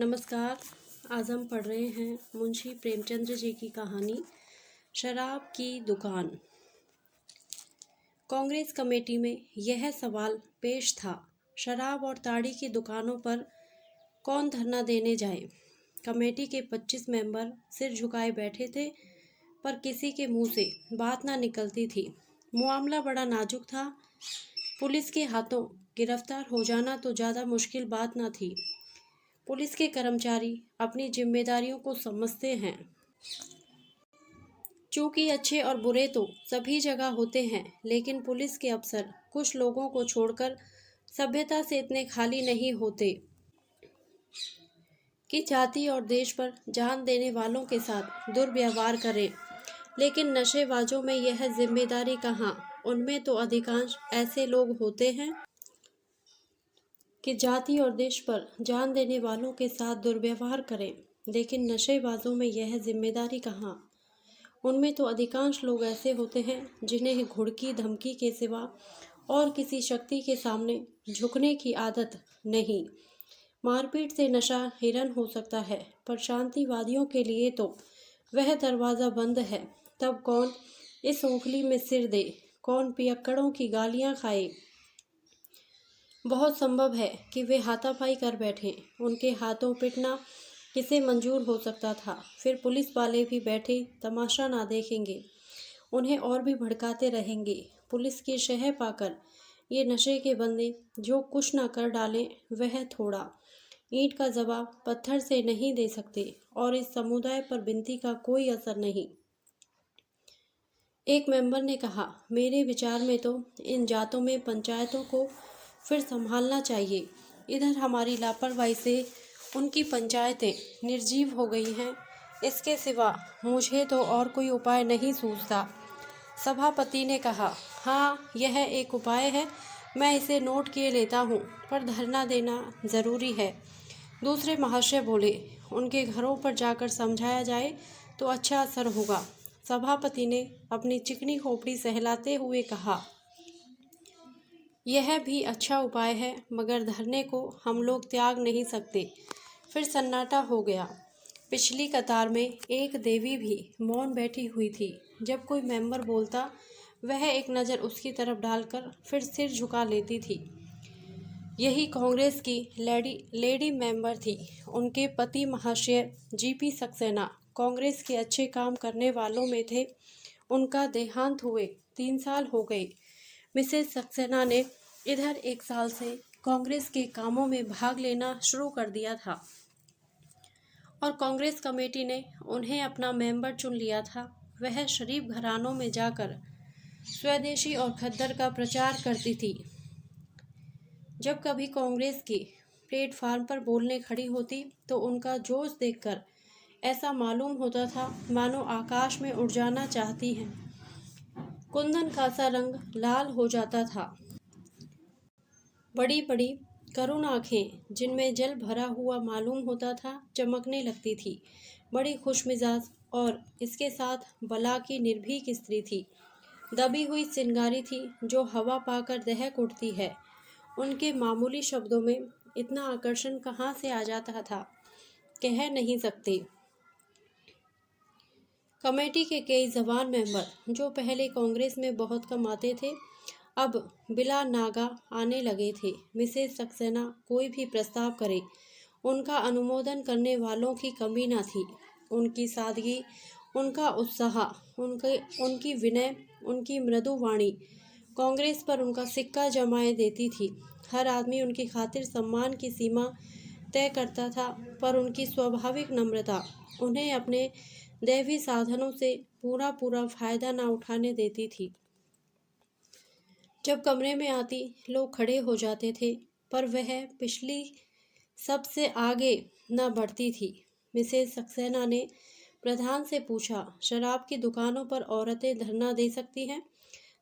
नमस्कार। आज हम पढ़ रहे हैं मुंशी प्रेमचंद्र जी की कहानी शराब की दुकान। कांग्रेस कमेटी में यह सवाल पेश था, शराब और ताड़ी की दुकानों पर कौन धरना देने जाए। कमेटी के 25 मेंबर सिर झुकाए बैठे थे, पर किसी के मुंह से बात ना निकलती थी। मामला बड़ा नाजुक था। पुलिस के हाथों गिरफ्तार हो जाना तो ज़्यादा मुश्किल बात ना थी। पुलिस के कर्मचारी अपनी जिम्मेदारियों को समझते हैं। चूंकि अच्छे और बुरे तो सभी जगह होते हैं, लेकिन पुलिस के अफसर कुछ लोगों को छोड़कर सभ्यता से इतने खाली नहीं होते कि जाति और देश पर जान देने वालों के साथ दुर्व्यवहार करें। लेकिन नशेबाजों में यह जिम्मेदारी कहाँ। उनमें तो अधिकांश ऐसे लोग होते हैं कि जाति और देश पर जान देने वालों के साथ दुर्व्यवहार करें, लेकिन नशेबाजों में यह जिम्मेदारी कहाँ। उनमें तो अधिकांश लोग ऐसे होते हैं जिन्हें घुड़की धमकी के सिवा और किसी शक्ति के सामने झुकने की आदत नहीं। मारपीट से नशा हिरन हो सकता है, पर शांतिवादियों के लिए तो वह दरवाज़ा बंद है। तब कौन इस ओखली में सिर दे, कौन पियक्कड़ों की गालियाँ खाए। बहुत संभव है कि वे हाथापाई कर बैठे। उनके हाथों पिटना किसे मंजूर हो सकता था। फिर पुलिस वाले भी बैठे तमाशा ना देखेंगे, उन्हें और भी भड़काते रहेंगे। पुलिस की शह पाकर ये नशे के बंदे जो कुछ ना कर डालें, वह थोड़ा ईंट का जवाब पत्थर से नहीं दे सकते, और इस समुदाय पर विनती का कोई असर नहीं। एक मेंबर ने कहा, मेरे विचार में तो इन जातों में पंचायतों को फिर संभालना चाहिए। इधर हमारी लापरवाही से उनकी पंचायतें निर्जीव हो गई हैं। इसके सिवा मुझे तो और कोई उपाय नहीं सूझता। सभापति ने कहा, हाँ, यह एक उपाय है, मैं इसे नोट किए लेता हूँ, पर धरना देना ज़रूरी है। दूसरे महाशय बोले, उनके घरों पर जाकर समझाया जाए तो अच्छा असर होगा। सभापति ने अपनी चिकनी खोपड़ी सहलाते हुए कहा, यह भी अच्छा उपाय है, मगर धरने को हम लोग त्याग नहीं सकते। फिर सन्नाटा हो गया। पिछली कतार में एक देवी भी मौन बैठी हुई थी। जब कोई मेंबर बोलता, वह एक नज़र उसकी तरफ डालकर फिर सिर झुका लेती थी। यही कांग्रेस की लेडी मेंबर थी। उनके पति महाशय जीपी सक्सेना कांग्रेस के अच्छे काम करने वालों में थे। उनका देहांत हुए 3 साल हो गए। मिसेस सक्सेना ने इधर 1 साल से कांग्रेस के कामों में भाग लेना शुरू कर दिया था, और कांग्रेस कमेटी ने उन्हें अपना मेंबर चुन लिया था। वह शरीफ घरानों में जाकर स्वदेशी और खद्दर का प्रचार करती थी। जब कभी कांग्रेस की प्लेटफार्म पर बोलने खड़ी होती, तो उनका जोश देखकर ऐसा मालूम होता था मानो आकाश में उड़ जाना चाहती हैं। कुंदन का सा रंग लाल हो जाता था। बड़ी बड़ी करुण आँखें, जिनमें जल भरा हुआ मालूम होता था, चमकने लगती थी। बड़ी खुशमिजाज और इसके साथ बला की निर्भीक स्त्री थी। दबी हुई चिंगारी थी जो हवा पाकर दहक उठती है। उनके मामूली शब्दों में इतना आकर्षण कहाँ से आ जाता था, कह नहीं सकते। कमेटी के कई जवान मेंबर जो पहले कांग्रेस में बहुत कम आते थे, अब बिला नागा आने लगे थे। मिसेस सक्सेना कोई भी प्रस्ताव करे, उनका अनुमोदन करने वालों की कमी न थी। उनकी सादगी, उनका उत्साह, उनकी विनय, उनकी मृदु वाणी कांग्रेस पर उनका सिक्का जमाए देती थी। हर आदमी उनकी खातिर सम्मान की सीमा तय करता था, पर उनकी स्वाभाविक नम्रता उन्हें अपने दैवी साधनों से पूरा फायदा न उठाने देती थी। जब कमरे में आती, लोग खड़े हो जाते थे, पर वह पिछली सबसे आगे न बढ़ती थी। मिसेस सक्सेना ने प्रधान से पूछा, शराब की दुकानों पर औरतें धरना दे सकती हैं?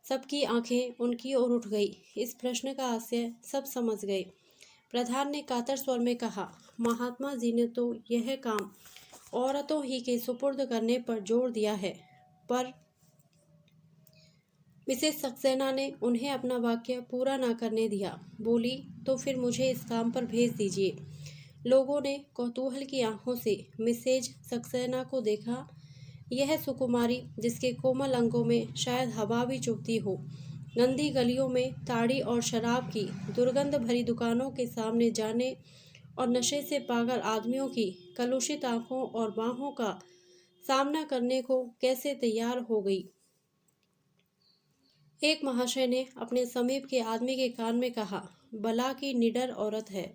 सबकी आंखें उनकी ओर उठ गई। इस प्रश्न का आशय सब समझ गए। प्रधान ने कातर स्वर में कहा, महात्मा जी ने तो यह काम औरतों ही के सुपुर्द करने पर जोर दिया है, पर मिसेस सक्सेना ने उन्हें अपना वाक्य पूरा ना करने दिया। बोली, तो फिर मुझे इस काम पर भेज दीजिए। लोगों ने कौतूहल की आंखों से मिसेज सक्सेना को देखा। यह सुकुमारी, जिसके कोमल अंगों में शायद हवा भी चुभती हो, गंदी गलियों में ताड़ी और शराब की दुर्गंध भरी दुकानों के सामने जाने और नशे से पागल आदमियों की कलुषित आंखों और बाहों का सामना करने को कैसे तैयार हो गई। एक महाशय ने अपने समीप के आदमी के कान में कहा, बला की निडर औरत है।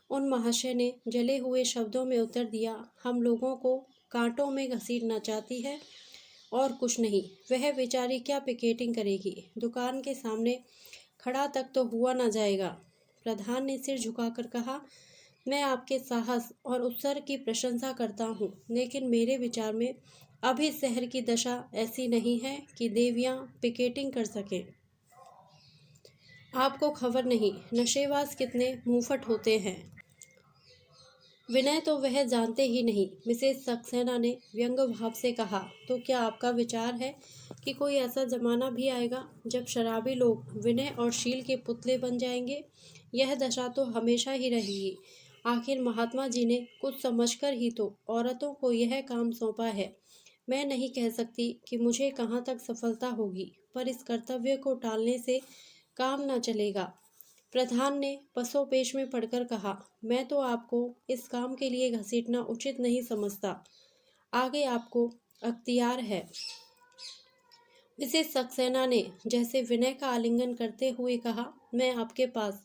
उन महाशय ने जले हुए शब्दों में उत्तर दिया, हम लोगों को कांटों में घसीटना चाहती है और कुछ नहीं। वह बेचारी क्या पिकेटिंग करेगी, दुकान के सामने खड़ा तक तो हुआ ना जाएगा। प्रधान ने सिर झुकाकर कहा, मैं आपके साहस और उत्साह की प्रशंसा करता हूँ, लेकिन मेरे विचार में अभी शहर की दशा ऐसी नहीं है कि देवियाँ पिकेटिंग कर सकें। आपको खबर नहीं नशेबाज कितने मुंहफट होते हैं। विनय तो वह जानते ही नहीं। मिसेज सक्सेना ने व्यंग भाव से कहा, तो क्या आपका विचार है कि कोई ऐसा जमाना भी आएगा जब शराबी लोग विनय और शील के पुतले बन जाएंगे? यह दशा तो हमेशा ही रहेगी। आखिर महात्मा जी ने कुछ समझकर ही तो औरतों को यह काम सौंपा है। मैं नहीं कह सकती कि मुझे कहाँ तक सफलता होगी, पर इस कर्तव्य को टालने से काम न चलेगा। प्रधान ने पसोपेश में पढ़कर कहा, मैं तो आपको इस काम के लिए घसीटना उचित नहीं समझता। आगे आपको अख्तियार है। मिसेस सक्सेना ने जैसे विनय का आलिंगन करते हुए कहा, मैं आपके पास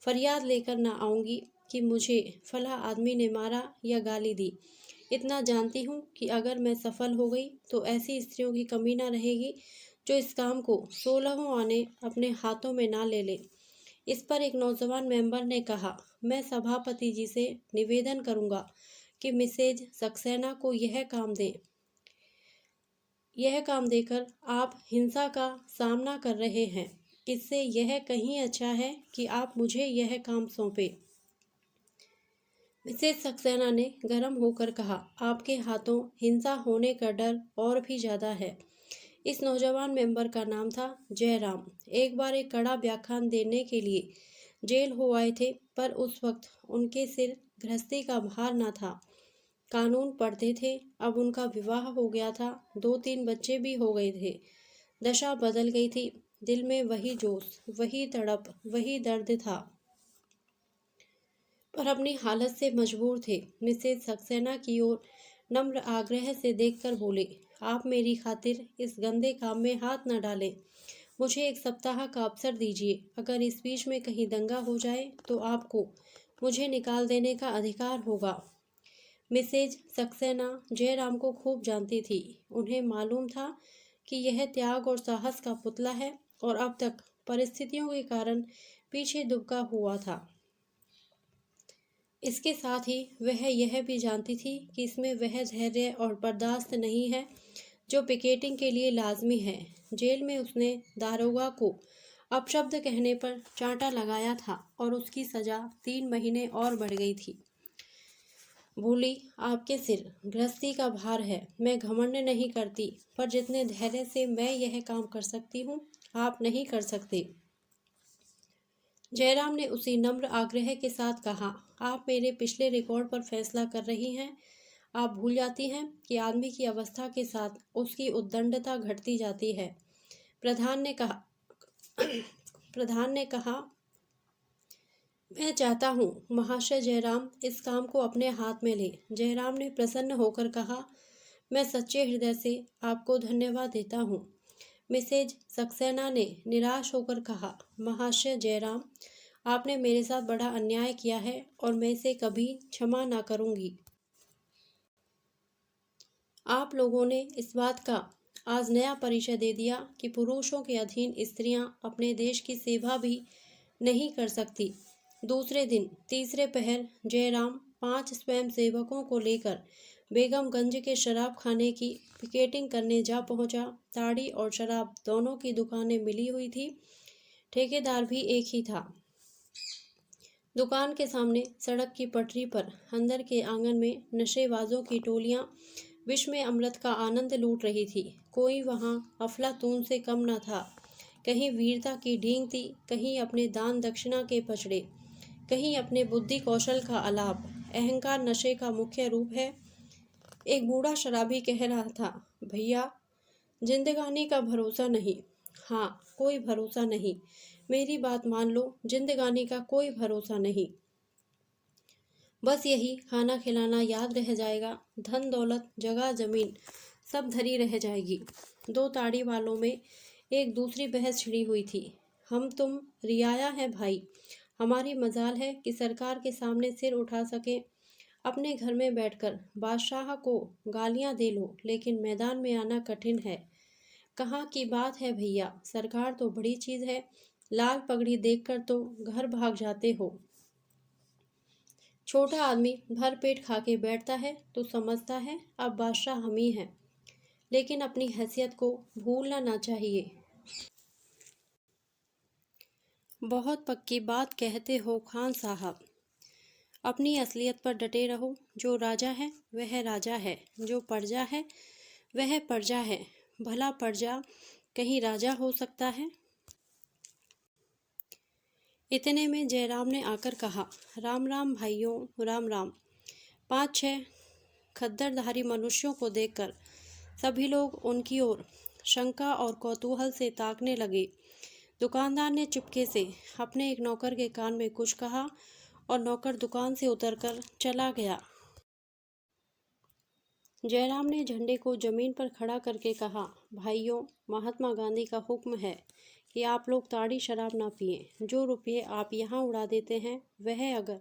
फरियाद लेकर न आऊँगी कि मुझे फला आदमी ने मारा या गाली दी। इतना जानती हूँ कि अगर मैं सफल हो गई तो ऐसी स्त्रियों की कमी न रहेगी जो इस काम को 16 आने अपने हाथों में ना ले ले। इस पर एक नौजवान मेंबर ने कहा, मैं सभापति जी से निवेदन करूंगा कि मिसेज सक्सेना को यह काम दें। यह काम देकर आप हिंसा का सामना कर रहे हैं। इससे यह कहीं अच्छा है कि आप मुझे यह काम सौंपें। मिसेज सक्सेना ने गर्म होकर कहा, आपके हाथों हिंसा होने का डर और भी ज़्यादा है। इस नौजवान मेंबर का नाम था जयराम। एक बार एक कड़ा व्याख्यान देने के लिए जेल हो आए थे, पर उस वक्त उनके सिर गृहस्थी का भार न था। कानून पढ़ते थे। अब उनका विवाह हो गया था, 2-3 बच्चे भी हो गए थे। दशा बदल गई थी। दिल में वही जोश, वही तड़प, वही दर्द था, पर अपनी हालत से मजबूर थे। मिसेज सक्सेना की ओर नम्र आग्रह से देखकर बोले, आप मेरी खातिर इस गंदे काम में हाथ न डालें। मुझे 1 सप्ताह का अवसर दीजिए। अगर इस बीच में कहीं दंगा हो जाए तो आपको मुझे निकाल देने का अधिकार होगा। मिसेज सक्सेना जयराम को खूब जानती थी। उन्हें मालूम था कि यह त्याग और साहस का पुतला है और अब तक परिस्थितियों के कारण पीछे दुबका हुआ था। इसके साथ ही वह यह भी जानती थी कि इसमें वह धैर्य और बर्दाश्त नहीं है जो पिकेटिंग के लिए लाजमी है। जेल में उसने दारोगा को अपशब्द कहने पर चांटा लगाया था और उसकी सज़ा 3 महीने और बढ़ गई थी। बोली, आपके सिर गृहस्थी का भार है। मैं घमंड नहीं करती, पर जितने धैर्य से मैं यह काम कर सकती हूँ, आप नहीं कर सकते। जयराम ने उसी नम्र आग्रह के साथ कहा, आप मेरे पिछले रिकॉर्ड पर फैसला कर रही हैं। आप भूल जाती हैं कि आदमी की अवस्था के साथ उसकी उद्दंडता घटती जाती है। प्रधान ने कहा, मैं चाहता हूँ महाशय जयराम इस काम को अपने हाथ में ले। जयराम ने प्रसन्न होकर कहा, मैं सच्चे हृदय से आपको धन्यवाद देता हूँ। मिसेज सक्सेना ने निराश होकर कहा, महाशय जयराम, आपने मेरे साथ बड़ा अन्याय किया है और मैं इसे कभी क्षमा ना करूँगी। आप लोगों ने इस बात का आज नया परिचय दे दिया कि पुरुषों के अधीन स्त्रियां अपने देश की सेवा भी नहीं कर सकती। दूसरे दिन तीसरे पहर जयराम 5 स्वयंसेवकों को लेकर बेगमगंज के शराब खाने की पिकेटिंग करने जा पहुंचा। ताड़ी और शराब दोनों की दुकानें मिली हुई थी। ठेकेदार भी एक ही था। दुकान के सामने सड़क की पटरी पर अंदर के आंगन में नशेबाजों की टोलियां विष में अमृत का आनंद लूट रही थी। कोई वहां अफलातून से कम न था। कहीं वीरता की ढींग थी, कहीं अपने दान दक्षिणा के पचड़े, कहीं अपने बुद्धि कौशल का अलाप। अहंकार नशे का मुख्य रूप है। एक बूढ़ा शराबी कह रहा था, भैया, जिंदगानी का भरोसा नहीं। हाँ, कोई भरोसा नहीं। मेरी बात मान लो, जिंदगानी का कोई भरोसा नहीं। बस यही खाना खिलाना याद रह जाएगा। धन दौलत जगह जमीन सब धरी रह जाएगी। दो ताड़ी वालों में एक दूसरी बहस छिड़ी हुई थी। हम तुम रियाया है भाई। हमारी मजाल है कि सरकार के सामने सिर उठा सके। अपने घर में बैठकर बादशाह को गालियां दे लो, लेकिन मैदान में आना कठिन है। कहाँ की बात है भैया, सरकार तो बड़ी चीज है। लाल पगड़ी देखकर तो घर भाग जाते हो। छोटा आदमी भर पेट खा के बैठता है तो समझता है अब बादशाह हम ही हैं, लेकिन अपनी हैसियत को भूलना ना चाहिए। बहुत पक्की बात कहते हो खान साहब। अपनी असलियत पर डटे रहो। जो राजा है वह राजा है, जो प्रजा है वह प्रजा है। भला प्रजा कहीं राजा हो सकता है? इतने में जयराम ने आकर कहा, राम राम भाइयों, राम राम। 5-6 खद्दरधारी मनुष्यों को देखकर सभी लोग उनकी ओर शंका और कौतूहल से ताकने लगे। दुकानदार ने चुपके से अपने एक नौकर के कान में कुछ कहा और नौकर दुकान से उतरकर चला गया। जयराम ने झंडे को जमीन पर खड़ा करके कहा, भाइयों, महात्मा गांधी का हुक्म है कि आप लोग ताड़ी शराब ना पिए। जो रुपये आप यहाँ उड़ा देते हैं वह अगर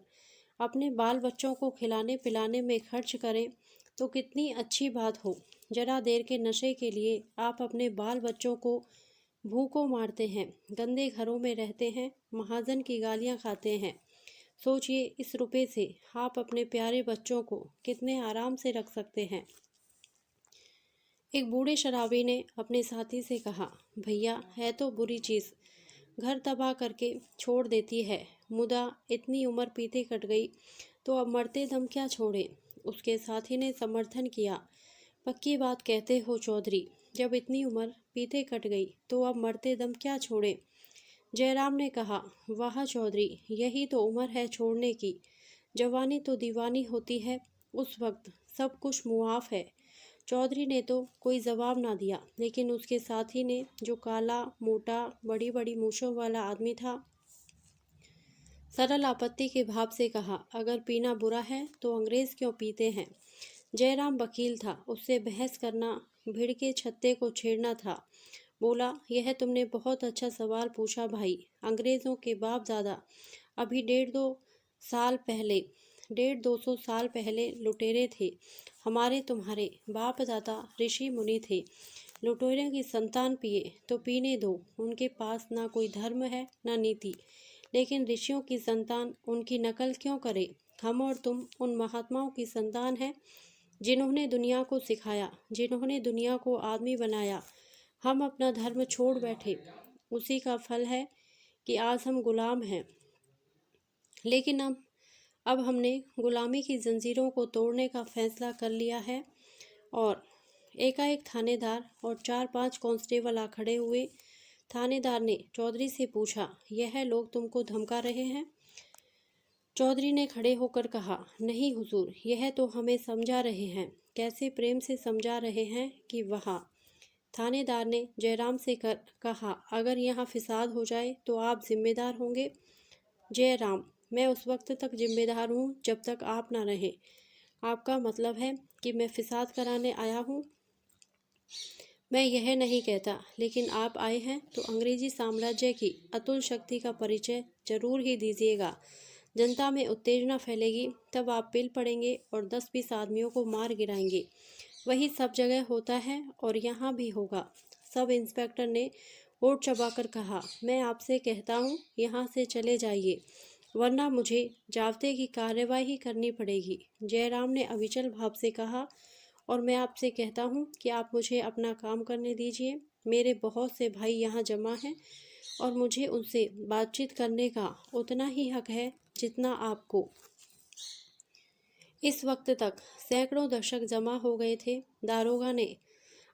अपने बाल बच्चों को खिलाने पिलाने में खर्च करें तो कितनी अच्छी बात हो। जरा देर के नशे के लिए आप अपने बाल बच्चों को भूखों मारते हैं, गंदे घरों में रहते हैं, महाजन की गालियाँ खाते हैं। सोचिए, इस रुपए से आप अपने प्यारे बच्चों को कितने आराम से रख सकते हैं। एक बूढ़े शराबी ने अपने साथी से कहा, भैया, है तो बुरी चीज़, घर तबाह करके छोड़ देती है। मुदा इतनी उम्र पीते कट गई तो अब मरते दम क्या छोड़े। उसके साथी ने समर्थन किया, पक्की बात कहते हो चौधरी, जब इतनी उम्र पीते कट गई तो अब मरते दम क्या छोड़े। जयराम ने कहा, वाह चौधरी, यही तो उम्र है छोड़ने की। जवानी तो दीवानी होती है, उस वक्त सब कुछ मुआफ है। चौधरी ने तो कोई जवाब ना दिया, लेकिन उसके साथी ने, जो काला मोटा बड़ी बड़ी मूछों वाला आदमी था, सरल आपत्ति के भाव से कहा, अगर पीना बुरा है तो अंग्रेज क्यों पीते हैं। जयराम वकील था, उससे बहस करना भीड़ के छत्ते को छेड़ना था। बोला, यह तुमने बहुत अच्छा सवाल पूछा भाई। अंग्रेज़ों के बाप दादा अभी 150-200 साल पहले लुटेरे थे। हमारे तुम्हारे बाप दादा ऋषि मुनि थे। लुटेरों की संतान पिए तो पीने दो, उनके पास ना कोई धर्म है ना नीति। लेकिन ऋषियों की संतान उनकी नकल क्यों करे। हम और तुम उन महात्माओं की संतान हैं जिन्होंने दुनिया को सिखाया, जिन्होंने दुनिया को आदमी बनाया। हम अपना धर्म छोड़ बैठे, उसी का फल है कि आज हम गुलाम हैं। लेकिन अब हमने गुलामी की जंजीरों को तोड़ने का फैसला कर लिया है। और एकाएक थानेदार और 4-5 कांस्टेबल आ खड़े हुए। थानेदार ने चौधरी से पूछा, यह लोग तुमको धमका रहे हैं? चौधरी ने खड़े होकर कहा, नहीं हुजूर, यह तो हमें समझा रहे हैं। कैसे प्रेम से समझा रहे हैं कि वहाँ। थानेदार ने जयराम से कहा, अगर यहाँ फिसाद हो जाए तो आप जिम्मेदार होंगे। जयराम, मैं उस वक्त तक जिम्मेदार हूँ जब तक आप ना रहें। आपका मतलब है कि मैं फिसाद कराने आया हूँ? मैं यह नहीं कहता, लेकिन आप आए हैं तो अंग्रेजी साम्राज्य की अतुल शक्ति का परिचय जरूर ही दीजिएगा। जनता में उत्तेजना फैलेगी, तब आप पिल पड़ेंगे और 10-20 आदमियों को मार गिराएंगे। वही सब जगह होता है और यहाँ भी होगा। सब इंस्पेक्टर ने होठ चबाकर कहा, मैं आपसे कहता हूँ, यहाँ से चले जाइए, वरना मुझे जाब्ते की कार्यवाही करनी पड़ेगी। जयराम ने अविचल भाव से कहा, और मैं आपसे कहता हूँ कि आप मुझे अपना काम करने दीजिए। मेरे बहुत से भाई यहाँ जमा हैं और मुझे उनसे बातचीत करने का उतना ही हक है जितना आपको। इस वक्त तक सैकड़ों दर्शक जमा हो गए थे। दारोगा ने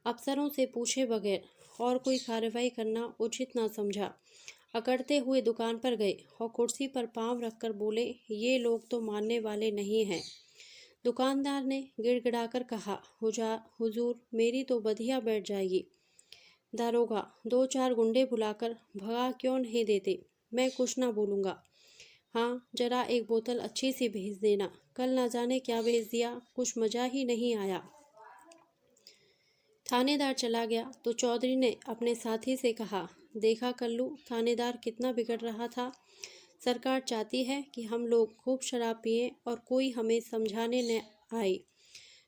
अफसरों से पूछे बगैर और कोई कार्रवाई करना उचित न समझा। अकड़ते हुए दुकान पर गए और कुर्सी पर पांव रखकर बोले, ये लोग तो मानने वाले नहीं हैं। दुकानदार ने गिड़गिड़ाकर कहा, हुजूर मेरी तो बधिया बैठ जाएगी। दारोगा, 2-4 गुंडे बुलाकर भगा क्यों नहीं देते? मैं कुछ ना बोलूँगा। हाँ, जरा एक बोतल अच्छी सी भेज देना। कल ना जाने क्या भेज दिया, कुछ मजा ही नहीं आया। थानेदार चला गया तो चौधरी ने अपने साथी से कहा, देखा कल्लू, थानेदार कितना बिगड़ रहा था। सरकार चाहती है कि हम लोग खूब शराब पिएं और कोई हमें समझाने न आए।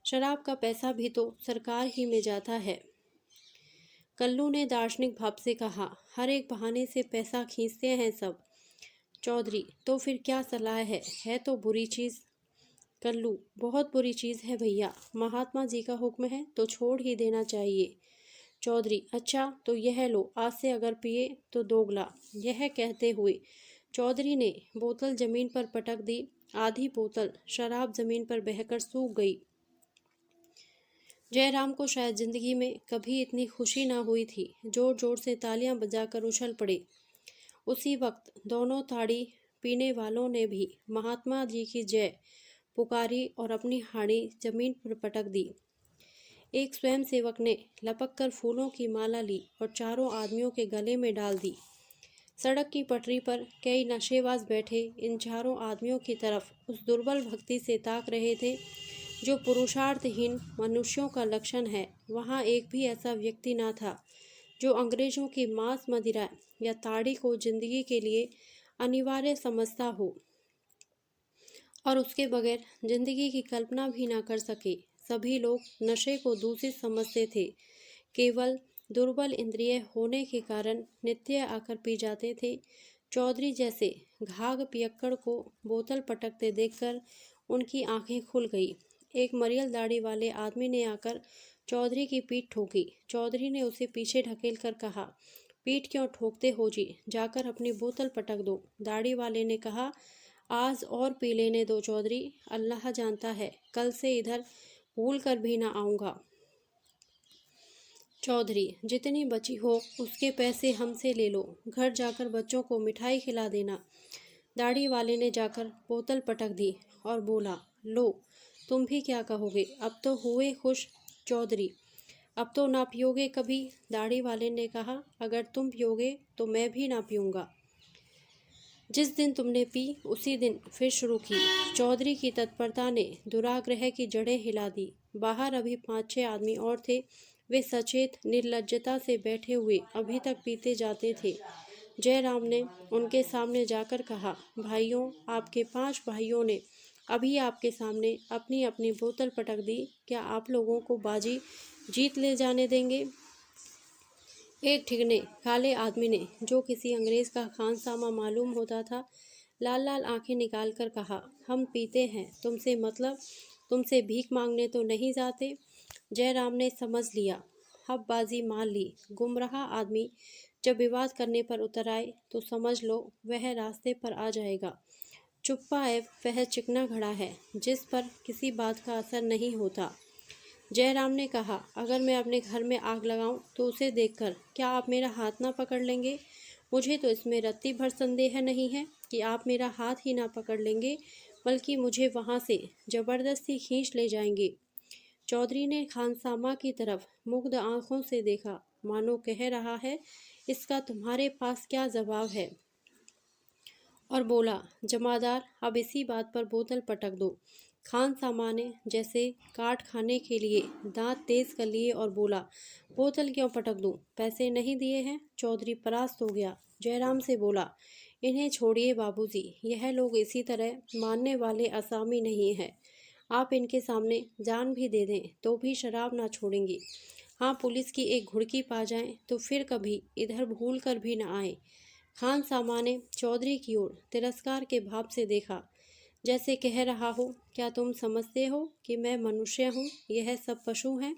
शराब का पैसा भी तो सरकार ही में जाता है। कल्लू ने दार्शनिक भाव से कहा, हर एक बहाने से पैसा खींचते हैं सब। चौधरी, तो फिर क्या सलाह है तो बुरी चीज़। कल्लू, बहुत बुरी चीज़ है भैया, महात्मा जी का हुक्म है तो छोड़ ही देना चाहिए। चौधरी, अच्छा तो यह लो, आज से अगर पिए तो दोगला। यह कहते हुए चौधरी ने बोतल जमीन पर पटक दी। आधी बोतल शराब जमीन पर बहकर सूख गई। जयराम को शायद जिंदगी में कभी इतनी खुशी ना हुई थी। जोर जोर से तालियां बजाकर उछल पड़े। उसी वक्त दोनों ताड़ी पीने वालों ने भी महात्मा जी की जय पुकारी और अपनी हाड़ी जमीन पर पटक दी। एक स्वयंसेवक ने लपक कर फूलों की माला ली और चारों आदमियों के गले में डाल दी। सड़क की पटरी पर कई नशेबाज बैठे इन चारों आदमियों की तरफ उस दुर्बल भक्ति से ताक रहे थे जो पुरुषार्थहीन मनुष्यों का लक्षण है। वहाँ एक भी ऐसा व्यक्ति ना था जो अंग्रेजों की मांस मदिरा या ताड़ी को जिंदगी के लिए अनिवार्य समझता हो और उसके बगैर जिंदगी की कल्पना भी ना कर सके। सभी लोग नशे को दूषित समझते थे। केवल दुर्बल इंद्रिय होने के कारण नित्य आकर पी जाते थे। चौधरी जैसे घाघ पियक्कड़ को बोतल पटकते देखकर उनकी आंखें खुल गई। एक मरियल दाढ़ी वाले आदमी ने आकर चौधरी की पीठ ठोकी। चौधरी ने उसे पीछे ढकेल कर कहा, पीठ क्यों ठोकते हो जी, जाकर अपनी बोतल पटक दो। दाढ़ी वाले ने कहा, आज और पी लेने दो चौधरी, अल्लाह जानता है कल से इधर भूल कर भी ना आऊँगा। चौधरी, जितनी बची हो उसके पैसे हमसे ले लो, घर जाकर बच्चों को मिठाई खिला देना। दाढ़ी वाले ने जाकर बोतल पटक दी और बोला, लो तुम भी क्या कहोगे, अब तो हुए खुश। चौधरी, अब तो ना पियोगे कभी। दाढ़ी वाले ने कहा, अगर तुम पियोगे तो मैं भी ना पीऊँगा। जिस दिन तुमने पी उसी दिन फिर शुरू की। चौधरी की तत्परता ने दुराग्रह की जड़ें हिला दी। बाहर अभी 5-6 आदमी और थे। वे सचेत निर्लज्जता से बैठे हुए अभी तक पीते जाते थे। जयराम ने उनके सामने जाकर कहा, भाइयों, आपके 5 भाइयों ने अभी आपके सामने अपनी अपनी बोतल पटक दी, क्या आप लोगों को बाजी जीत ले जाने देंगे? एक ठिगने काले आदमी ने, जो किसी अंग्रेज का खानसामा मालूम होता था, लाल लाल आंखें निकाल कर कहा, हम पीते हैं, तुमसे मतलब, तुमसे भीख मांगने तो नहीं जाते। जयराम ने समझ लिया, अब बाजी मान ली। गुमराह आदमी जब विवाद करने पर उतर आए तो समझ लो वह रास्ते पर आ जाएगा। चुप्पा वह चिकना घड़ा है जिस पर किसी बात का असर नहीं होता। जयराम ने कहा, अगर मैं अपने घर में आग लगाऊं तो उसे देखकर क्या आप मेरा हाथ ना पकड़ लेंगे? मुझे तो इसमें रत्ती भर संदेह नहीं है कि आप मेरा हाथ ही ना पकड़ लेंगे, बल्कि मुझे वहां से जबरदस्ती खींच ले जाएंगे। चौधरी ने खानसामा की तरफ मुग्ध आंखों से देखा, मानो कह रहा है, इसका तुम्हारे पास क्या जवाब है? और बोला, जमादार, अब इसी बात पर बोतल पटक दो। खानसामा ने जैसे काट खाने के लिए दांत तेज कर लिए और बोला, बोतल क्यों पटक दूं? पैसे नहीं दिए हैं? चौधरी परास्त हो गया। जयराम से बोला, इन्हें छोड़िए बाबूजी, यह लोग इसी तरह मानने वाले असामी नहीं है। आप इनके सामने जान भी दे दें तो भी शराब ना छोड़ेंगे। हाँ, पुलिस की एक घुड़की पा जाएं तो फिर कभी इधर भूल कर भी न आए। खानसामा ने चौधरी की ओर तिरस्कार के भाव से देखा, जैसे कह रहा हो, क्या तुम समझते हो कि मैं मनुष्य हूँ, यह सब पशु हैं?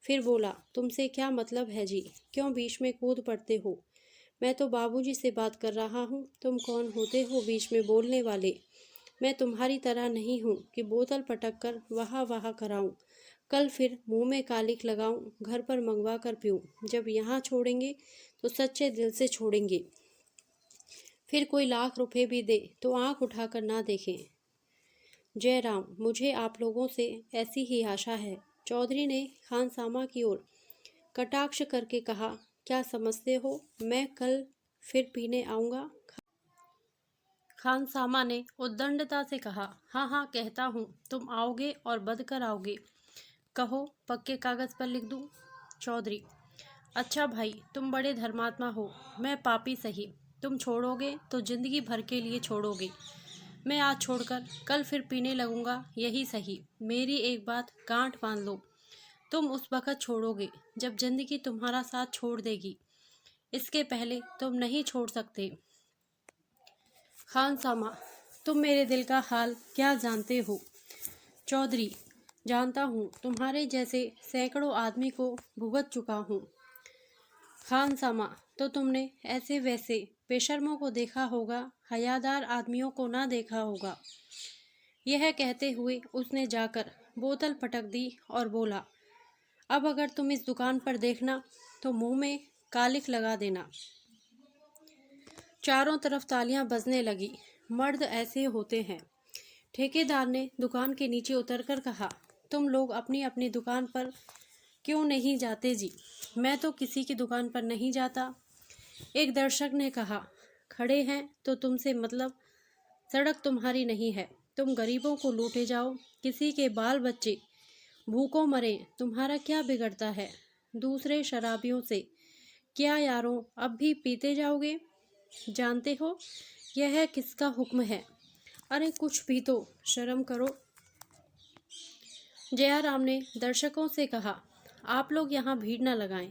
फिर बोला, तुमसे क्या मतलब है जी, क्यों बीच में कूद पड़ते हो? मैं तो बाबूजी से बात कर रहा हूँ, तुम कौन होते हो बीच में बोलने वाले? मैं तुम्हारी तरह नहीं हूँ कि बोतल पटक कर वाह वाह कराऊँ, कल फिर मुंह में कालिक लगाऊँ, घर पर मंगवा कर पीऊँ। जब यहाँ छोड़ेंगे तो सच्चे दिल से छोड़ेंगे। फिर कोई लाख रुपए भी दे तो आंख उठाकर ना देखें। जयराम, मुझे आप लोगों से ऐसी ही आशा है। चौधरी ने खानसामा की ओर कटाक्ष करके कहा, क्या समझते हो मैं कल फिर पीने आऊँगा? खानसामा ने उद्दंडता से कहा, हाँ हाँ कहता हूँ, तुम आओगे और बदकर आओगे। कहो, पक्के कागज़ पर लिख दूँ? चौधरी, अच्छा भाई, तुम बड़े धर्मात्मा हो, मैं पापी सही। तुम छोड़ोगे तो जिंदगी भर के लिए छोड़ोगे। मैं आज छोड़कर कल फिर पीने लगूंगा, यही सही। मेरी एक बात गांठ बांध लो, तुम उस वक़्त छोड़ोगे जब जिंदगी तुम्हारा साथ छोड़ देगी। इसके पहले तुम नहीं छोड़ सकते। खानसामा, तुम मेरे दिल का हाल क्या जानते हो? चौधरी, जानता हूँ, तुम्हारे जैसे सैकड़ों आदमी को भुगत चुका हूँ। खानसामा, तो तुमने ऐसे वैसे बेशर्मों को देखा होगा, हयादार आदमियों को ना देखा होगा। यह कहते हुए उसने जाकर बोतल पटक दी और बोला, अब अगर तुम इस दुकान पर देखना तो मुंह में कालिख लगा देना। चारों तरफ तालियां बजने लगी। मर्द ऐसे होते हैं। ठेकेदार ने दुकान के नीचे उतरकर कहा, तुम लोग अपनी अपनी दुकान पर क्यों नहीं जाते जी? मैं तो किसी की दुकान पर नहीं जाता। एक दर्शक ने कहा, खड़े हैं तो तुमसे मतलब, सड़क तुम्हारी नहीं है, तुम गरीबों को लूटे जाओ, किसी के बाल बच्चे भूखों मरे, तुम्हारा क्या बिगड़ता है? दूसरे शराबियों से, क्या यारों अब भी पीते जाओगे? जानते हो यह किसका हुक्म है? अरे कुछ भी तो शर्म करो। जयाराम ने दर्शकों से कहा, आप लोग यहाँ भीड़ न लगाएं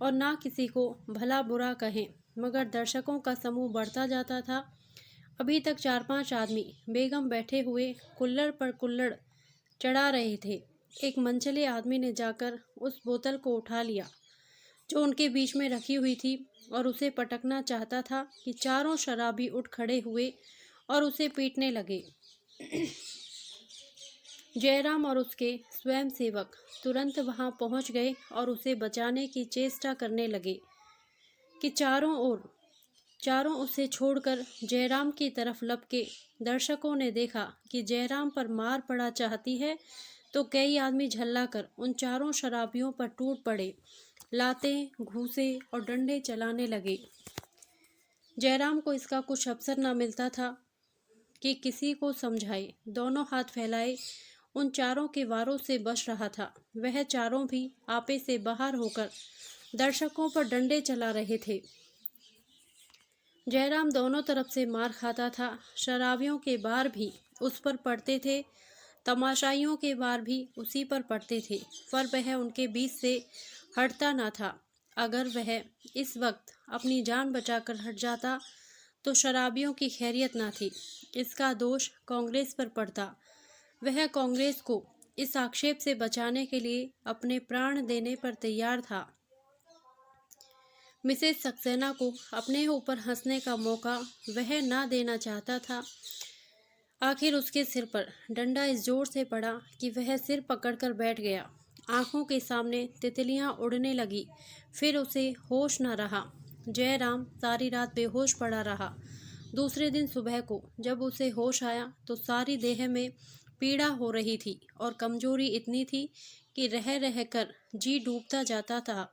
और ना किसी को भला बुरा कहें। मगर दर्शकों का समूह बढ़ता जाता था। अभी तक 4-5 आदमी बेगम बैठे हुए कुल्हड़ पर कुल्हड़ चढ़ा रहे थे। एक मनचले आदमी ने जाकर उस बोतल को उठा लिया जो उनके बीच में रखी हुई थी और उसे पटकना चाहता था कि चारों शराबी उठ खड़े हुए और उसे पीटने लगे। जयराम और उसके स्वयंसेवक तुरंत वहां पहुंच गए और उसे बचाने की चेष्टा करने लगे कि चारों उसे छोड़कर जयराम की तरफ लपके। दर्शकों ने देखा कि जयराम पर मार पड़ा चाहती है तो कई आदमी झल्ला कर उन चारों शराबियों पर टूट पड़े, लातें, घूंसे और डंडे चलाने लगे। जयराम को इसका कुछ अवसर न मिलता था कि किसी को समझाए। दोनों हाथ फैलाए उन चारों के वारों से बच रहा था। वह चारों भी आपे से बाहर होकर दर्शकों पर डंडे चला रहे थे। जयराम दोनों तरफ से मार खाता था। शराबियों के वार भी उस पर पड़ते थे, तमाशाइयों के वार भी उसी पर पड़ते थे, पर वह उनके बीच से हटता ना था। अगर वह इस वक्त अपनी जान बचाकर हट जाता तो शराबियों की खैरियत ना थी। इसका दोष कांग्रेस पर पड़ता। वह कांग्रेस को इस आक्षेप से बचाने के लिए अपने प्राण देने पर तैयार था। मिसेस सक्सेना को अपने ऊपर हंसने का मौका वह ना देना चाहता था। आखिर उसके सिर पर डंडा इस जोर से पड़ा कि वह सिर पकड़कर बैठ गया। आंखों के सामने तितलियां उड़ने लगी। फिर उसे होश न रहा। जयराम सारी रात बेहोश पड़ा रहा। दूसरे दिन सुबह को जब उसे होश आया तो सारी देह में पीड़ा हो रही थी और कमजोरी इतनी थी कि रह रह कर जी डूबता जाता था।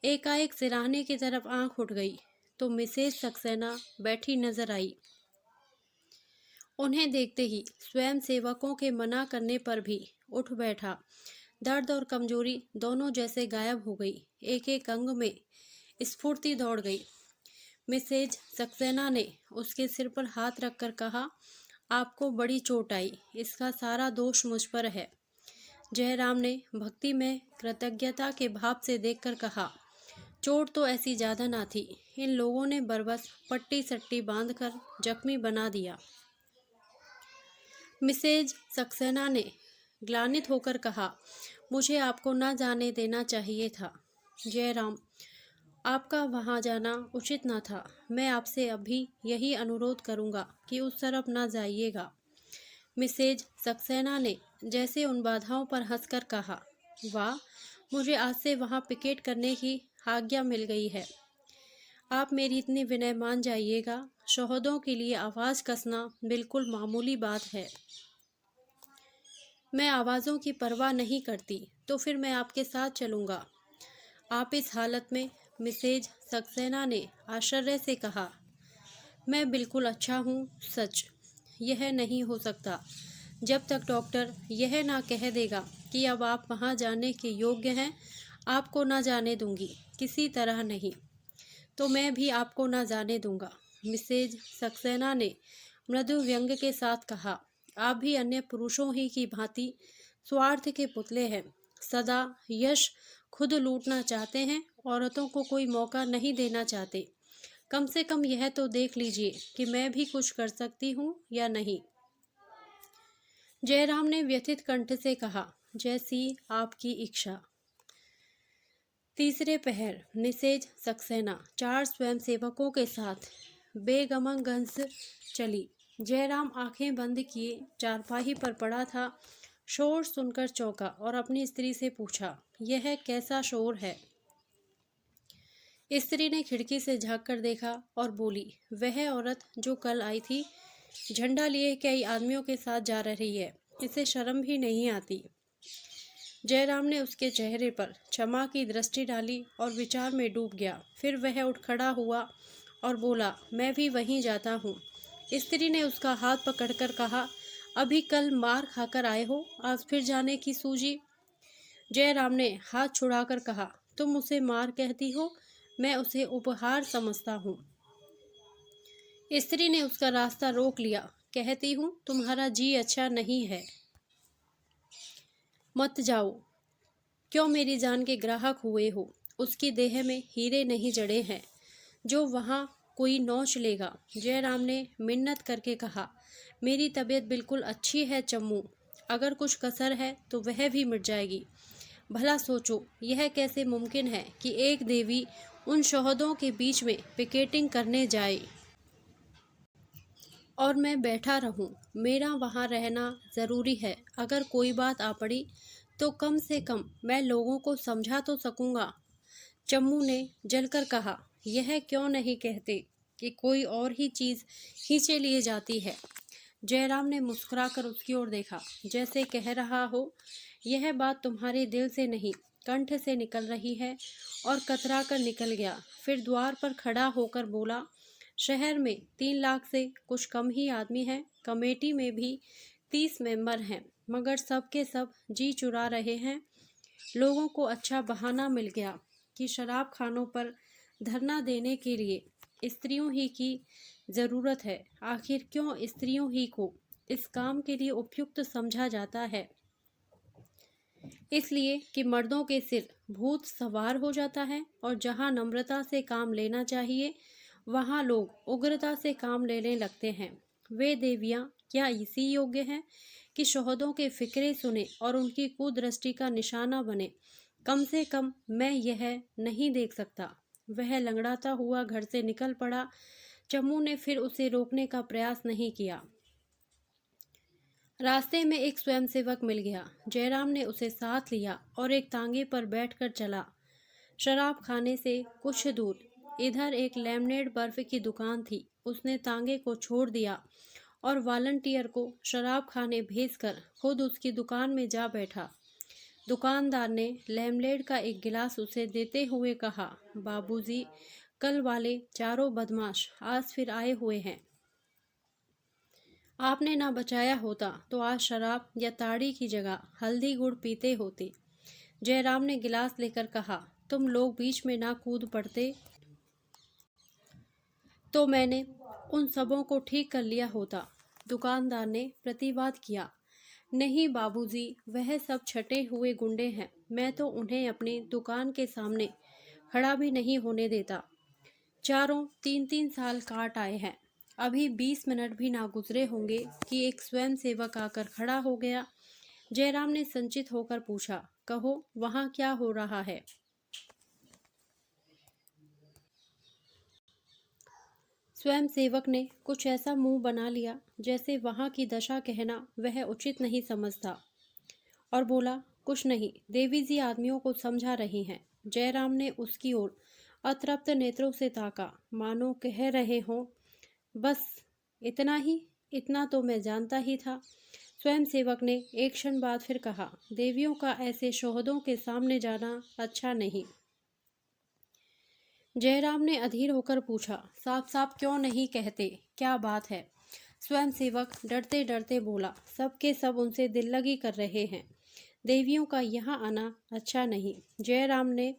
एकाएक सिराहने की तरफ आंख उठ गई तो मिसेस सक्सेना बैठी नजर आई। उन्हें देखते ही स्वयं सेवकों के मना करने पर भी उठ बैठा। दर्द और कमजोरी दोनों जैसे गायब हो गई। एक एक अंग में स्फूर्ति दौड़ गई। मिसेज सक्सेना ने उसके सिर पर हाथ रखकर कहा, आपको बड़ी चोट आई, इसका सारा दोष मुझ पर है। जयराम ने भक्ति में कृतज्ञता के भाव से देखकर कहा, चोट तो ऐसी ज्यादा ना थी, इन लोगों ने बरबस पट्टी सट्टी बांधकर जख्मी बना दिया। मिसेज सक्सेना ने ग्लानित होकर कहा, मुझे आपको न जाने देना चाहिए था। जयराम, आपका वहाँ जाना उचित न था। मैं आपसे अभी यही अनुरोध करूँगा कि उस तरफ न जाइएगा। मिसेज सक्सेना ने जैसे उन बाधाओं पर हंसकर कहा, वाह, मुझे आज से वहाँ पिकेट करने की आज्ञा मिल गई है। आप मेरी इतनी विनय मान जाइएगा। शोहदों के लिए आवाज़ कसना बिल्कुल मामूली बात है। मैं आवाज़ों की परवाह नहीं करती, तो फिर मैं आपके साथ चलूँगा। आप इस हालत में? मिसेज सक्सेना ने आश्चर्य से कहा। मैं बिल्कुल अच्छा हूँ, सच। यह नहीं हो सकता। जब तक डॉक्टर यह ना कह देगा कि अब आप वहाँ जाने के योग्य हैं, आपको ना जाने दूंगी, किसी तरह नहीं। तो मैं भी आपको ना जाने दूंगा, मिसेज सक्सेना ने मृदु व्यंग के साथ कहा। आप भी अन्य पुरुषों ही की भांति स्वार्थ के पुतले हैं, सदा यश खुद लूटना चाहते हैं, औरतों को कोई मौका नहीं देना चाहते। कम से कम यह तो देख लीजिए कि मैं भी कुछ कर सकती हूँ या नहीं। जयराम ने व्यथित कंठ से कहा, जैसी आपकी इच्छा। तीसरे पहर मिसेज सक्सेना 4 स्वयंसेवकों के साथ बेगमगंज चली। जयराम आंखें बंद किए चारपाई पर पड़ा था। शोर सुनकर चौंका और अपनी स्त्री से पूछा, यह कैसा शोर है? स्त्री ने खिड़की से झांक कर देखा और बोली, वह औरत जो कल आई थी, झंडा लिए कई आदमियों के साथ जा रही है, इसे शर्म भी नहीं आती। जयराम ने उसके चेहरे पर क्षमा की दृष्टि डाली और विचार में डूब गया। फिर वह उठ खड़ा हुआ और बोला, मैं भी वहीं जाता हूँ। स्त्री ने उसका हाथ पकड़कर कहा, अभी कल मार खाकर आए हो, आज फिर जाने की सूझी? जयराम ने हाथ छुड़ाकर कहा, तुम उसे मार कहती हो, मैं उसे उपहार समझता हूँ। स्त्री ने उसका रास्ता रोक लिया। कहती हूँ, तुम्हारा जी अच्छा नहीं है, मत जाओ। क्यों मेरी जान के ग्राहक हुए हो? उसकी देह में हीरे नहीं जड़े हैं जो वहाँ कोई नोच लेगा। जयराम ने मिन्नत करके कहा, मेरी तबीयत बिल्कुल अच्छी है चम्मू, अगर कुछ कसर है तो वह भी मिट जाएगी। भला सोचो, यह कैसे मुमकिन है कि एक देवी उन शोहदों के बीच में पिकेटिंग करने जाए और मैं बैठा रहूं? मेरा वहां रहना ज़रूरी है। अगर कोई बात आ पड़ी तो कम से कम मैं लोगों को समझा तो सकूंगा। चम्मू ने जलकर कहा, यह क्यों नहीं कहते कि कोई और ही चीज़ खींचे लिए जाती है? जयराम ने मुस्कुराकर उसकी ओर देखा, जैसे कह रहा हो, यह बात तुम्हारे दिल से नहीं, कंठ से निकल रही है, और कतरा कर निकल गया। फिर द्वार पर खड़ा होकर बोला, शहर में 3 लाख से कुछ कम ही आदमी हैं, कमेटी में भी 30 मेंबर हैं, मगर सब के सब जी चुरा रहे हैं। लोगों को अच्छा बहाना मिल गया कि शराब खानों पर धरना देने के लिए स्त्रियों ही की ज़रूरत है। आखिर क्यों स्त्रियों ही को इस काम के लिए उपयुक्त समझा जाता है? इसलिए कि मर्दों के सिर भूत सवार हो जाता है, और जहां नम्रता से काम लेना चाहिए वहां लोग उग्रता से काम लेने लगते हैं। वे देवियां क्या इसी योग्य हैं कि शोहदों के फिक्रे सुने और उनकी कुदृष्टि का निशाना बने? कम से कम मैं यह नहीं देख सकता। वह लंगड़ाता हुआ घर से निकल पड़ा। चम्मू ने फिर उसे रोकने का प्रयास नहीं किया। रास्ते में एक स्वयंसेवक मिल गया। जयराम ने उसे साथ लिया और एक तांगे पर बैठकर चला। शराब खाने से कुछ दूर इधर एक लेमनेड बर्फ की दुकान थी। उसने तांगे को छोड़ दिया और वॉलंटियर को शराब खाने भेजकर खुद उसकी दुकान में जा बैठा। दुकानदार ने लेमनेड का एक गिलास उसे देते हुए कहा, बाबूजी, कल वाले चारों बदमाश आज फिर आए हुए हैं। आपने ना बचाया होता तो आज शराब या ताड़ी की जगह हल्दी गुड़ पीते होते। जयराम ने गिलास लेकर कहा, तुम लोग बीच में ना कूद पड़ते तो मैंने उन सबों को ठीक कर लिया होता। दुकानदार ने प्रतिवाद किया, नहीं बाबूजी, वह सब छटे हुए गुंडे हैं, मैं तो उन्हें अपनी दुकान के सामने खड़ा भी नहीं होने देता। चारों 3-3 साल काट आए हैं। अभी 20 मिनट भी ना गुजरे होंगे कि एक स्वयंसेवक आकर खड़ा हो गया। जयराम ने संचित होकर पूछा, कहो, वहाँ क्या हो रहा है? स्वयंसेवक ने कुछ ऐसा मुंह बना लिया जैसे वहाँ की दशा कहना वह उचित नहीं समझता, और बोला, कुछ नहीं, देवी जी आदमियों को समझा रही हैं। जयराम ने उसकी ओर अतृप्त नेत्रों से ताका, मानो कह रहे हों, बस इतना ही? इतना तो मैं जानता ही था। स्वयंसेवक ने एक क्षण बाद फिर कहा, देवियों का ऐसे शोहदों के सामने जाना अच्छा नहीं। जयराम ने अधीर होकर पूछा, साफ साफ क्यों नहीं कहते, क्या बात है? स्वयंसेवक डरते डरते बोला, सबके सब उनसे दिल लगी कर रहे हैं। देवियों का यहाँ आना अच्छा नहीं। जयराम ने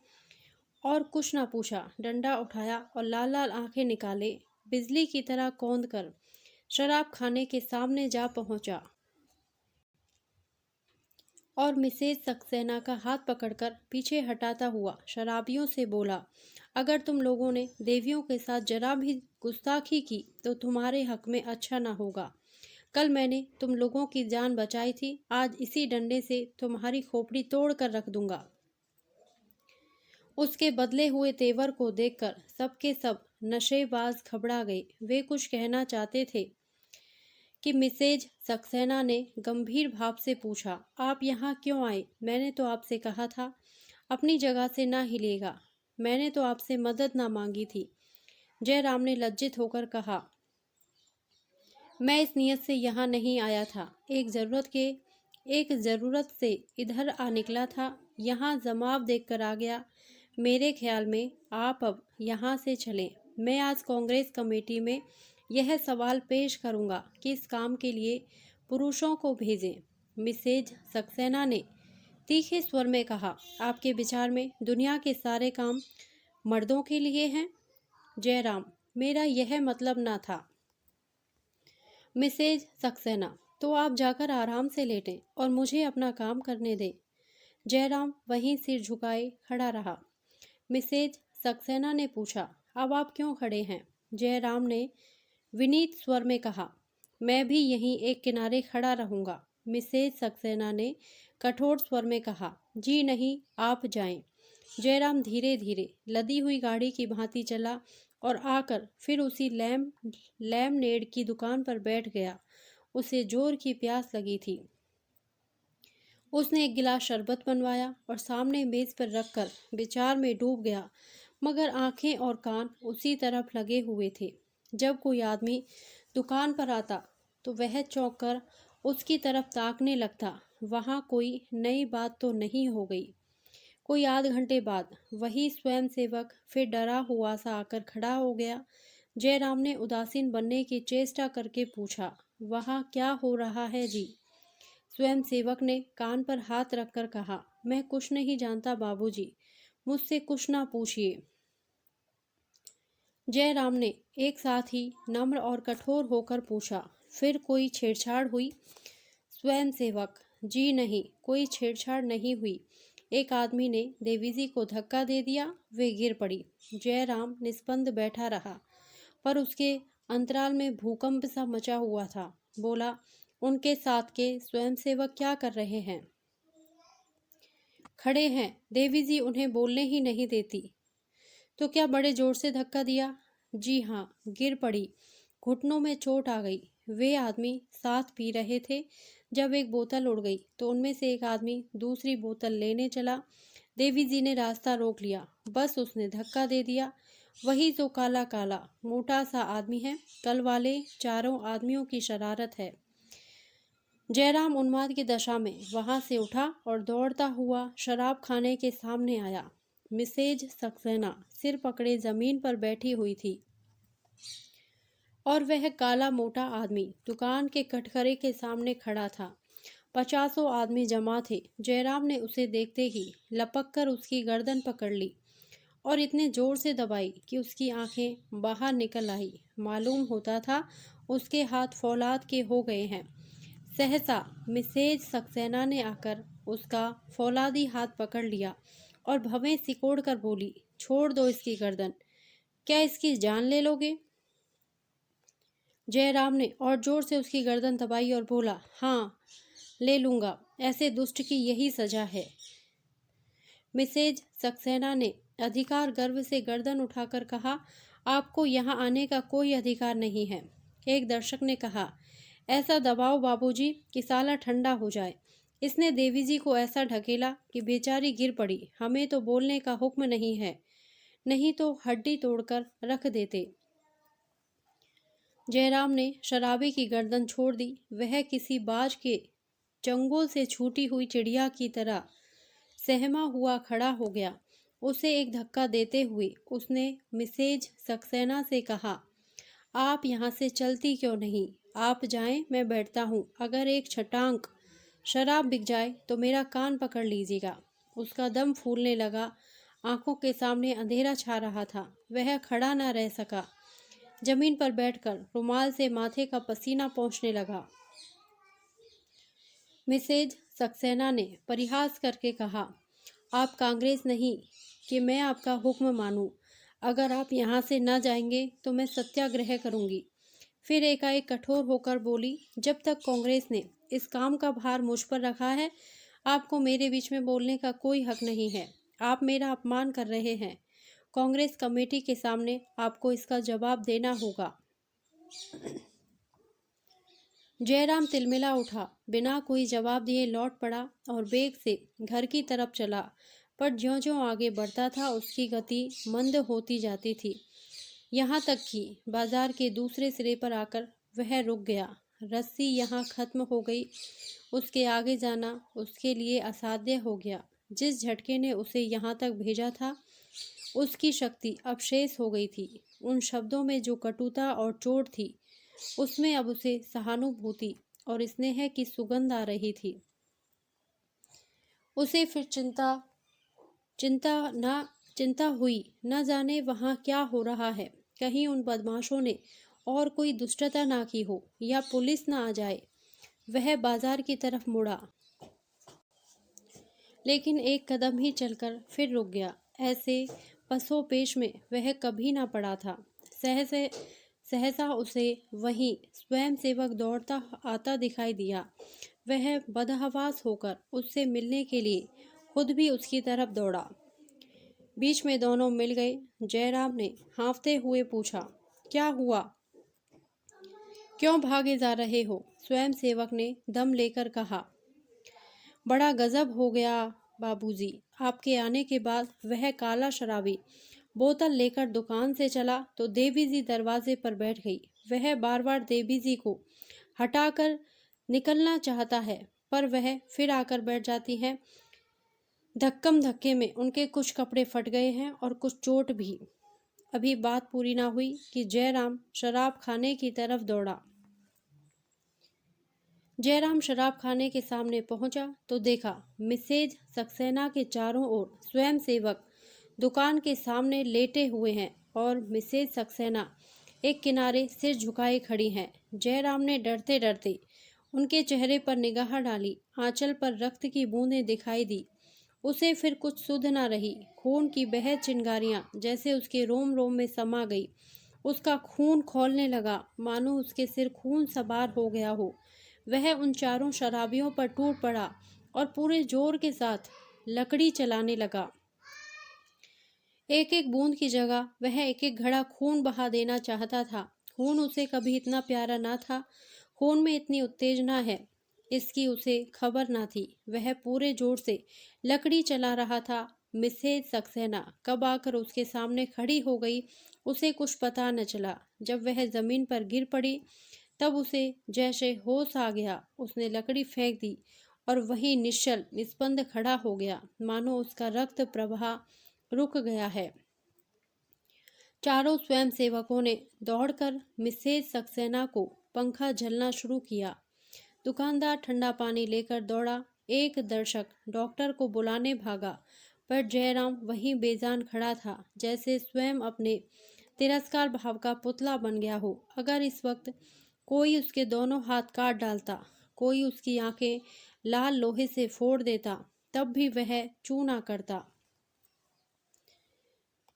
और कुछ ना पूछा, डंडा उठाया और लाल लाल आंखें निकाले बिजली की तरह कौंद कर शराब खाने के सामने जा पहुंचा और मिसेज सक्सेना का हाथ पकड़कर पीछे हटाता हुआ शराबियों से बोला, अगर तुम लोगों ने देवियों के साथ जरा भी गुस्ताखी की तो तुम्हारे हक में अच्छा ना होगा। कल मैंने तुम लोगों की जान बचाई थी, आज इसी डंडे से तुम्हारी खोपड़ी तोड़ कर रख दूंगा। उसके बदले हुए तेवर को देखकर सबके सब नशेबाज घबरा गए। वे कुछ कहना चाहते थे कि मिसेज सक्सेना ने गंभीर भाव से पूछा, आप यहाँ क्यों आए? मैंने तो आपसे कहा था अपनी जगह से ना हिलेगा। मैंने तो आपसे मदद ना मांगी थी। जयराम ने लज्जित होकर कहा, मैं इस नियत से यहाँ नहीं आया था। एक ज़रूरत से इधर आ निकला था। यहाँ जमाव देखकर आ गया। मेरे ख्याल में आप अब यहाँ से चलें। मैं आज कांग्रेस कमेटी में यह सवाल पेश करूँगा कि इस काम के लिए पुरुषों को भेजें। मिसेज सक्सेना ने तीखे स्वर में कहा, आपके विचार में दुनिया के सारे काम मर्दों के लिए हैं? जयराम, मेरा यह मतलब ना था। मिसेज सक्सेना, तो आप जाकर आराम से लेटें और मुझे अपना काम करने दें। जयराम वहीं सिर झुकाए खड़ा रहा। मिसेज सक्सेना ने पूछा, अब आप क्यों खड़े हैं? जयराम ने विनीत स्वर में कहा, मैं भी यहीं एक किनारे खड़ा रहूंगा। मिसेज सक्सेना ने कठोर स्वर में कहा, जी नहीं, आप जाएं। जयराम धीरे धीरे लदी हुई गाड़ी की भांति चला और आकर फिर उसी लेमनेड की दुकान पर बैठ गया। उसे जोर की प्यास लगी थी। उसने एक गिलास शरबत बनवाया और सामने मेज पर रखकर विचार में डूब गया, मगर आंखें और कान उसी तरफ लगे हुए थे। जब कोई आदमी दुकान पर आता तो वह चौंक कर उसकी तरफ ताकने लगता। वहाँ कोई नई बात तो नहीं हो गई। कोई आध घंटे बाद वही स्वयंसेवक फिर डरा हुआ सा आकर खड़ा हो गया। जयराम ने उदासीन बनने की चेष्टा करके पूछा, वहाँ क्या हो रहा है जी? स्वयंसेवक ने कान पर हाथ रखकर कहा, मैं कुछ नहीं जानता बाबूजी, मुझसे कुछ ना पूछिए। जयराम ने एक साथ ही नम्र और कठोर होकर पूछा, फिर कोई छेड़छाड़ हुई? स्वयंसेवक, जी नहीं, कोई छेड़छाड़ नहीं हुई। एक आदमी ने देवी जी को धक्का दे दिया, वे गिर पड़ी। जयराम निस्पंद बैठा रहा, पर उसके अंतराल में भूकंप सा मचा हुआ था। बोला, उनके साथ के स्वयंसेवक क्या कर रहे हैं? खड़े हैं, देवी जी उन्हें बोलने ही नहीं देती। तो क्या बड़े जोर से धक्का दिया? जी हाँ, गिर पड़ी, घुटनों में चोट आ गई। वे आदमी साथ पी रहे थे। जब एक बोतल उड़ गई तो उनमें से एक आदमी दूसरी बोतल लेने चला। देवी जी ने रास्ता रोक लिया, बस उसने धक्का दे दिया। वही जो काला काला मोटा सा आदमी है, कल वाले चारों आदमियों की शरारत है। जयराम उन्माद की दशा में वहां से उठा और दौड़ता हुआ शराब खाने के सामने आया। मिसेज सक्सेना सिर पकड़े जमीन पर बैठी हुई थी और वह काला मोटा आदमी दुकान के कटघरे के सामने खड़ा था। 50 आदमी जमा थे। जयराम ने उसे देखते ही लपक कर उसकी गर्दन पकड़ ली और इतने जोर से दबाई कि उसकी आंखें बाहर निकल आई। मालूम होता था उसके हाथ फौलाद के हो गए हैं। सहसा मिसेज सक्सेना ने आकर उसका फौलादी हाथ पकड़ लिया और भवें सिकोड़ कर बोली, छोड़ दो इसकी गर्दन, क्या इसकी जान ले लोगे? जयराम ने और जोर से उसकी गर्दन दबाई और बोला, हाँ ले लूंगा, ऐसे दुष्ट की यही सजा है। मिसेज सक्सेना ने अधिकार गर्व से गर्दन उठाकर कहा, आपको यहाँ आने का कोई अधिकार नहीं है। एक दर्शक ने कहा, ऐसा दबाओ बाबूजी कि साला ठंडा हो जाए। इसने देवी जी को ऐसा ढकेला कि बेचारी गिर पड़ी। हमें तो बोलने का हुक्म नहीं है, नहीं तो हड्डी तोड़कर रख देते। जयराम ने शराबी की गर्दन छोड़ दी। वह किसी बाज के चंगुल से छूटी हुई चिड़िया की तरह सहमा हुआ खड़ा हो गया। उसे एक धक्का देते हुए उसने मिसेज सक्सेना से कहा, आप यहाँ से चलती क्यों नहीं? आप जाएं, मैं बैठता हूँ। अगर एक छटांक शराब बिक जाए तो मेरा कान पकड़ लीजिएगा। उसका दम फूलने लगा। आंखों के सामने अंधेरा छा रहा था। वह खड़ा न रह सका। जमीन पर बैठकर रुमाल से माथे का पसीना पोंछने लगा। मिसेज सक्सेना ने परिहास करके कहा, आप कांग्रेस नहीं कि मैं आपका हुक्म मानूं। अगर आप यहाँ से न जाएंगे तो मैं सत्याग्रह करूंगी। फिर एकाएक कठोर होकर बोली, जब तक कांग्रेस ने इस काम का भार मुझ पर रखा है, आपको मेरे बीच में बोलने का कोई हक नहीं है। आप मेरा अपमान कर रहे हैं। कांग्रेस कमेटी के सामने आपको इसका जवाब देना होगा। जयराम तिलमिला उठा, बिना कोई जवाब दिए लौट पड़ा और बेग से घर की तरफ चला। पर ज्यों-ज्यों आगे बढ़ता था उसकी गति मंद होती जाती थी। यहाँ तक कि बाजार के दूसरे सिरे पर आकर वह रुक गया। रस्सी यहाँ खत्म हो गई। उसके आगे जाना उसके लिए असाध्य हो गया। जिस झटके ने उसे यहाँ तक भेजा था उसकी शक्ति अब शेष हो गई थी। उन शब्दों में जो कटुता और चोट थी उसमें अब उसे सहानुभूति और स्नेह की सुगंध आ रही थी। उसे फिर चिंता हुई, न जाने वहाँ क्या हो रहा है। कहीं उन बदमाशों ने और कोई दुष्टता ना की हो या पुलिस ना आ जाए। वह बाजार की तरफ मुड़ा, लेकिन एक कदम ही चलकर फिर रुक गया। ऐसे पसोपेश में वह कभी ना पड़ा था। सहसा उसे वहीं स्वयंसेवक दौड़ता आता दिखाई दिया। वह बदहवास होकर उससे मिलने के लिए खुद भी उसकी तरफ दौड़ा। बीच में दोनों मिल गए। जयराम ने हाँफते हुए पूछा, क्या हुआ? क्यों भागे जा रहे हो? स्वयंसेवक ने दम लेकर कहा, बड़ा गजब हो गया बाबूजी। आपके आने के बाद वह काला शराबी बोतल लेकर दुकान से चला तो देवी जी दरवाजे पर बैठ गई। वह बार बार देवी जी को हटाकर निकलना चाहता है, पर वह फिर आकर बैठ जाती है। धक्कम धक्के में उनके कुछ कपड़े फट गए हैं और कुछ चोट भी। अभी बात पूरी ना हुई कि जयराम शराब खाने की तरफ दौड़ा। जयराम शराब खाने के सामने पहुंचा तो देखा मिसेज सक्सेना के चारों ओर स्वयंसेवक दुकान के सामने लेटे हुए हैं और मिसेज सक्सेना एक किनारे सिर झुकाए खड़ी हैं। जयराम ने डरते डरते उनके चेहरे पर निगाह डाली। आंचल पर रक्त की बूंदें दिखाई दी। उसे फिर कुछ सुध न रही। खून की बेहद चिंगारियां जैसे उसके रोम रोम में समा गई। उसका खून खौलने लगा, मानो उसके सिर खून सवार हो गया हो। वह उन चारों शराबियों पर टूट पड़ा और पूरे जोर के साथ लकड़ी चलाने लगा। एक एक बूंद की जगह वह एक एक घड़ा खून बहा देना चाहता था। खून उसे कभी इतना प्यारा ना था। खून में इतनी उत्तेजना है इसकी उसे खबर ना थी। वह पूरे जोर से लकड़ी चला रहा था। मिसेज सक्सेना कब आकर उसके सामने खड़ी हो गई उसे कुछ पता न चला। जब वह जमीन पर गिर पड़ी तब उसे जैसे होश आ गया। उसने लकड़ी फेंक दी और वहीं निश्चल निस्पंद खड़ा हो गया, मानो उसका रक्त प्रवाह रुक गया है। चारों स्वयंसेवकों ने दौड़कर मिसेज सक्सेना को पंखा झलना शुरू किया। दुकानदार ठंडा पानी लेकर दौड़ा। एक दर्शक डॉक्टर को बुलाने भागा, पर जयराम वहीं बेजान खड़ा था, जैसे स्वयं अपने तिरस्कार भाव का पुतला बन गया हो। अगर इस वक्त कोई उसके दोनों हाथ काट डालता, कोई उसकी आंखें लाल लोहे से फोड़ देता, तब भी वह चू ना करता।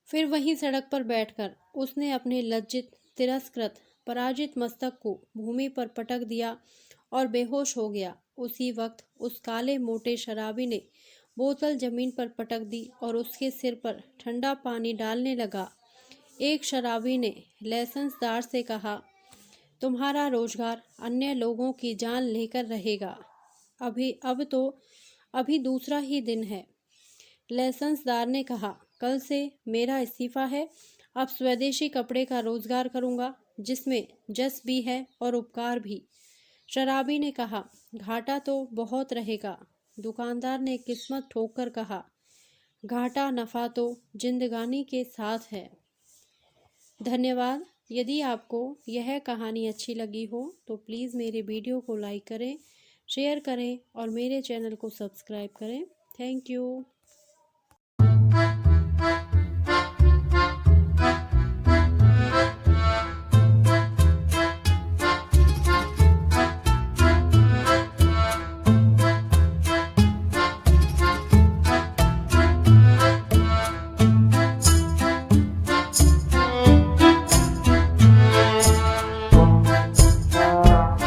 फिर वहीं सड़क पर बैठकर उसने अपने लज्जित, तिरस्कृत, पराजित मस्तक को भूमि पर पटक दिया और बेहोश हो गया। उसी वक्त उस काले मोटे शराबी ने बोतल जमीन पर पटक दी और उसके सिर पर ठंडा पानी डालने लगा। एक शराबी ने लाइसेंसदार से कहा, तुम्हारा रोजगार अन्य लोगों की जान लेकर रहेगा। अभी दूसरा ही दिन है। लाइसेंसदार ने कहा, कल से मेरा इस्तीफा है। अब स्वदेशी कपड़े का रोजगार करूंगा। जिसमें जस भी है और उपकार भी। शराबी ने कहा, घाटा तो बहुत रहेगा। दुकानदार ने किस्मत ठोक कर कहा, घाटा नफ़ा तो जिंदगानी के साथ है। धन्यवाद। यदि आपको यह कहानी अच्छी लगी हो तो प्लीज़ मेरे वीडियो को लाइक करें, शेयर करें और मेरे चैनल को सब्सक्राइब करें। Thank you.